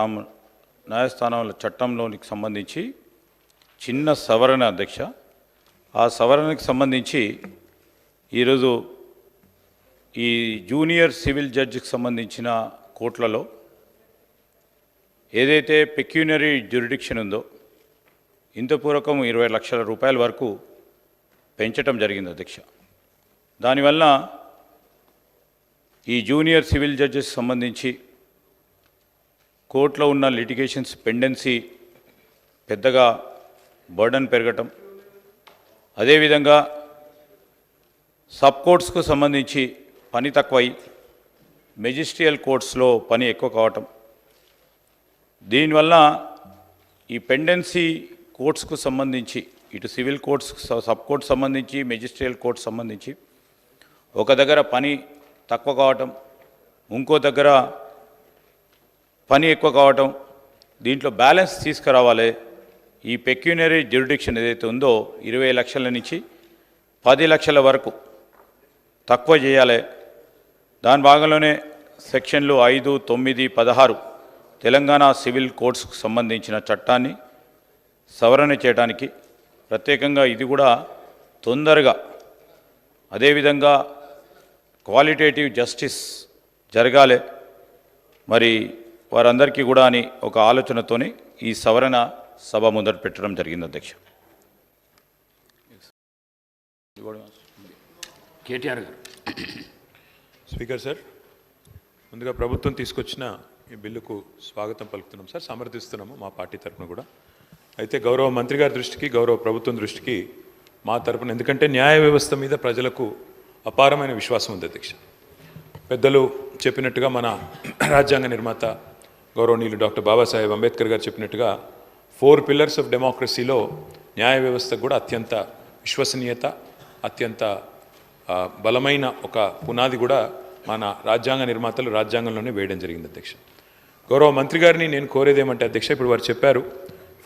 న్యాయస్థానాల చట్టంలోనికి సంబంధించి చిన్న సవరణ అధ్యక్ష. ఆ సవరణకు సంబంధించి ఈరోజు ఈ జూనియర్ సివిల్ జడ్జికి సంబంధించిన కోర్టులలో ఏదైతే పెక్యూనరీ జ్యూరిడిక్షన్ ఉందో ఇంతపూర్వకం 20 లక్షల రూపాయల వరకు పెంచడం జరిగింది అధ్యక్ష. దానివల్ల ఈ జూనియర్ సివిల్ జడ్జెస్ సంబంధించి కోర్టులో ఉన్న లిటిగేషన్స్ పెండెన్సీ పెద్దగా బర్డన్ పెరగటం, అదేవిధంగా సబ్ కోర్ట్స్కు సంబంధించి పని తక్కువై మెజిస్ట్రియల్ కోర్ట్స్లో పని ఎక్కువ కావటం, దీనివల్ల ఈ పెండెన్సీ కోర్ట్స్కు సంబంధించి ఇటు సివిల్ కోర్ట్స్ సబ్ కోర్ట్స్ సంబంధించి మెజిస్ట్రియల్ కోర్ట్స్ సంబంధించి ఒక దగ్గర పని తక్కువ కావటం, ఇంకో దగ్గర పని ఎక్కువ కావటం, దీంట్లో బ్యాలెన్స్ తీసుకురావాలి. ఈ పెక్యూనరీ జ్యూరిడిక్షన్ ఏదైతే ఉందో 20 లక్షల నుంచి 10 లక్షల వరకు తక్కువ చేయాలి. దాని భాగంలోనే సెక్షన్లు 5, 9, 16 తెలంగాణ సివిల్ కోర్ట్స్కు సంబంధించిన చట్టాన్ని సవరణ చేయడానికి ప్రత్యేకంగా ఇది కూడా తొందరగా, అదేవిధంగా క్వాలిటేటివ్ జస్టిస్ జరగాలి మరి వారందరికీ కూడా అని ఒక ఆలోచనతోనే ఈ సవరణ సభ ముందట పెట్టడం జరిగింది అధ్యక్ష. కేటీఆర్ గారు. స్పీకర్ సార్, ముందుగా ప్రభుత్వం తీసుకొచ్చిన ఈ బిల్లుకు స్వాగతం పలుకుతున్నాం సార్, సమర్థిస్తున్నాము మా పార్టీ తరఫున కూడా. అయితే గౌరవ మంత్రి గారి దృష్టికి, గౌరవ ప్రభుత్వం దృష్టికి మా తరఫున, ఎందుకంటే న్యాయ వ్యవస్థ మీద ప్రజలకు అపారమైన విశ్వాసం ఉంది అధ్యక్ష. పెద్దలు చెప్పినట్టుగా మన రాజ్యాంగ నిర్మాత గౌరవనీయులు డాక్టర్ బాబాసాహెబ్ అంబేద్కర్ గారు చెప్పినట్టుగా 4 పిల్లర్స్ ఆఫ్ డెమోక్రసీలో న్యాయ వ్యవస్థకు కూడా అత్యంత విశ్వసనీయత, అత్యంత బలమైన ఒక పునాది కూడా మన రాజ్యాంగ నిర్మాతలు రాజ్యాంగంలోనే వేయడం జరిగింది అధ్యక్ష. గౌరవ మంత్రి గారిని నేను కోరేది ఏమంటే అధ్యక్ష, ఇప్పుడు వారు చెప్పారు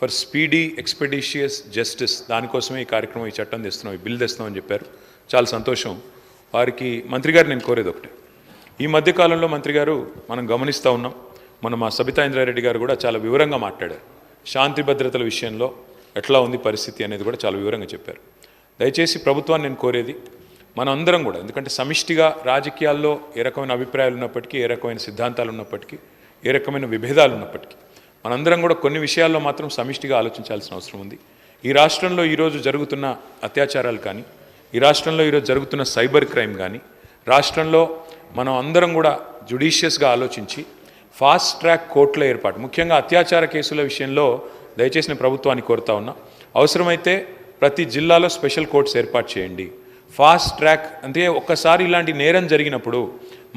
ఫర్ స్పీడీ ఎక్స్పెడిషియస్ జస్టిస్, దానికోసమే ఈ కార్యక్రమం, ఈ చట్టం తెస్తున్నాం, ఈ బిల్ తెస్తున్నామని చెప్పారు. చాలా సంతోషం. వారికి మంత్రి గారు నేను కోరేది ఒకటే, ఈ మధ్యకాలంలో మంత్రి గారు మనం గమనిస్తూ ఉన్నాం, మా సబితా ఇంద్రారెడ్డి గారు కూడా చాలా వివరంగా మాట్లాడారు. శాంతి భద్రతల విషయంలో ఎట్లా ఉంది పరిస్థితి అనేది కూడా చాలా వివరంగా చెప్పారు. దయచేసి ప్రభుత్వాన్ని నేను కోరేది, మనం అందరం కూడా, ఎందుకంటే సమిష్టిగా రాజకీయాల్లో ఏ రకమైన అభిప్రాయాలు ఉన్నప్పటికీ, ఏ రకమైన సిద్ధాంతాలు ఉన్నప్పటికీ, ఏ రకమైన విభేదాలు ఉన్నప్పటికీ, మనందరం కూడా కొన్ని విషయాల్లో మాత్రం సమిష్టిగా ఆలోచించాల్సిన అవసరం ఉంది. ఈ రాష్ట్రంలో ఈరోజు జరుగుతున్న అత్యాచారాలు కానీ, ఈ రాష్ట్రంలో ఈరోజు జరుగుతున్న సైబర్ క్రైమ్ కానీ, రాష్ట్రంలో మనం అందరం కూడా జ్యుడిషియస్గా ఆలోచించి ఫాస్ట్ ట్రాక్ కోర్టుల ఏర్పాటు, ముఖ్యంగా అత్యాచార కేసుల విషయంలో దయచేసి నేను ప్రభుత్వాన్ని కోరుతా ఉన్నా, అవసరమైతే ప్రతి జిల్లాలో స్పెషల్ కోర్ట్స్ ఏర్పాటు చేయండి. ఫాస్ట్ ట్రాక్ అంటే ఒక్కసారి ఇలాంటి నేరం జరిగినప్పుడు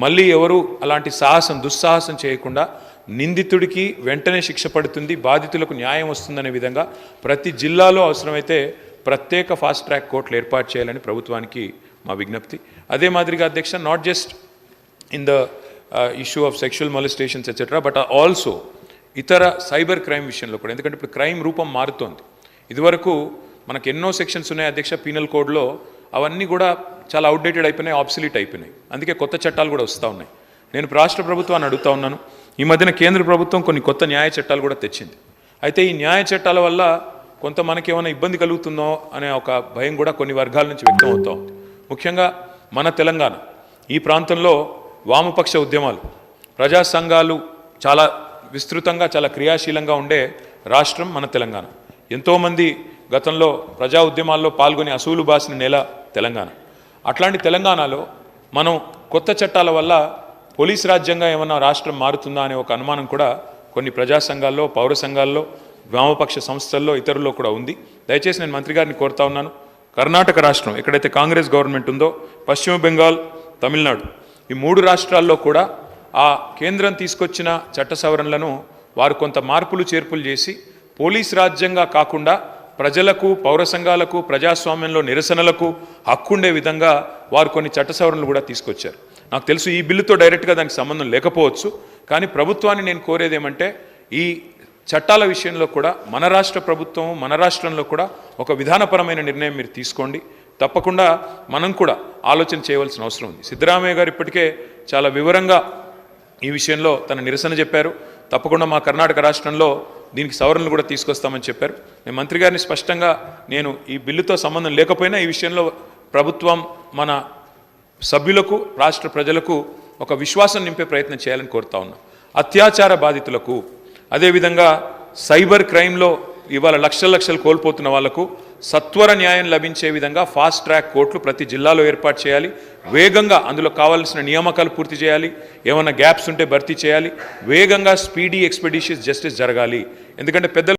మళ్ళీ ఎవరు అలాంటి దుస్సాహసం చేయకుండా నిందితుడికి వెంటనే శిక్ష పడుతుంది, బాధితులకు న్యాయం వస్తుందనే విధంగా ప్రతి జిల్లాలో అవసరమైతే ప్రత్యేక ఫాస్ట్ ట్రాక్ కోర్టులు ఏర్పాటు చేయాలని ప్రభుత్వానికి మా విజ్ఞప్తి. అదే మాదిరిగా అధ్యక్ష, not just in the issue of sexual molestations etcetera, but also ఇతర సైబర్ క్రైమ్ విషయంలో కూడా, ఎందుకంటే ఇప్పుడు క్రైమ్ రూపం మారుతోంది. ఇదివరకు మనకు ఎన్నో సెక్షన్స్ ఉన్నాయి అధ్యక్ష పీనల్ కోడ్లో, అవన్నీ కూడా చాలా అవుట్డేటెడ్ అయిపోయినాయి, ఆబ్సలీట్ అయిపోయినాయి. అందుకే కొత్త చట్టాలు కూడా వస్తూ ఉన్నాయి. నేను రాష్ట్ర ప్రభుత్వాన్ని అడుగుతా ఉన్నాను, ఈ మధ్యన కేంద్ర ప్రభుత్వం కొన్ని కొత్త న్యాయ చట్టాలు కూడా తెచ్చింది. అయితే ఈ న్యాయ చట్టాల వల్ల కొంత మనకేమైనా ఇబ్బంది కలుగుతుందో అనే ఒక భయం కూడా కొన్ని వర్గాల నుంచి వ్యక్తం అవుతూ ఉంది. ముఖ్యంగా మన తెలంగాణ ఈ ప్రాంతంలో వామపక్ష ఉద్యమాలు, ప్రజా సంఘాలు చాలా విస్తృతంగా, చాలా క్రియాశీలంగా ఉండే రాష్ట్రం మన తెలంగాణ. ఎంతోమంది గతంలో ప్రజా ఉద్యమాల్లో పాల్గొని అసూలు బాసిన నేల తెలంగాణ. అట్లాంటి తెలంగాణలో మనం కొత్త చట్టాల వల్ల పోలీస్ రాజ్యంగా ఏమన్నా రాష్ట్రం మారుతుందా అనే ఒక అనుమానం కూడా కొన్ని ప్రజా సంఘాల్లో, పౌర సంఘాల్లో, వామపక్ష సంస్థల్లో, ఇతరుల్లో కూడా ఉంది. దయచేసి నేను మంత్రి గారిని కోరుతా ఉన్నాను, కర్ణాటక రాష్ట్రం ఎక్కడైతే కాంగ్రెస్ గవర్నమెంట్ ఉందో, పశ్చిమ బెంగాల్, తమిళనాడు, ఈ 3 రాష్ట్రాల్లో కూడా ఆ కేంద్రం తీసుకొచ్చిన చట్ట సవరణలను వారు కొంత మార్పులు చేర్పులు చేసి పోలీస్ రాజ్యంగా కాకుండా ప్రజలకు, పౌర సంఘాలకు, ప్రజాస్వామ్యంలో నిరసనలకు హక్కుండే విధంగా వారు కొన్ని చట్ట సవరణలు కూడా తీసుకొచ్చారు. నాకు తెలుసు ఈ బిల్లుతో డైరెక్ట్గా దానికి సంబంధం లేకపోవచ్చు, కానీ ప్రభుత్వాన్ని నేను కోరేది ఏమంటే ఈ చట్టాల విషయంలో కూడా మన రాష్ట్ర ప్రభుత్వం, మన రాష్ట్రంలో కూడా ఒక విధానపరమైన నిర్ణయం మీరు తీసుకోండి. తప్పకుండా మనం కూడా ఆలోచన చేయవలసిన అవసరం ఉంది. సిద్ధరామయ్య గారు ఇప్పటికే చాలా వివరంగా ఈ విషయంలో తన నిరసన చెప్పారు. తప్పకుండా మా కర్ణాటక రాష్ట్రంలో దీనికి సవరణలు కూడా తీసుకొస్తామని చెప్పారు. నేను మంత్రి గారిని స్పష్టంగా నేను ఈ బిల్లుతో సంబంధం లేకపోయినా ఈ విషయంలో ప్రభుత్వం మన సభ్యులకు రాష్ట్ర ప్రజలకు ఒక విశ్వాసం నింపే ప్రయత్నం చేయాలని కోరుతా ఉన్నాం. అత్యాచార బాధితులకు, అదేవిధంగా సైబర్ క్రైమ్లో ఇవాళ లక్షలు కోల్పోతున్న వాళ్లకు సత్వర న్యాయం లభించే విధంగా ఫాస్ట్ ట్రాక్ కోర్టులు ప్రతి జిల్లాలో ఏర్పాటు చేయాలి. వేగంగా అందులో కావాల్సిన నియామకాలు పూర్తి చేయాలి. ఏమైనా గ్యాప్స్ ఉంటే భర్తీ చేయాలి. వేగంగా స్పీడీ ఎక్స్పెడిషియస్ జస్టిస్ జరగాలి. ఎందుకంటే పెద్దలు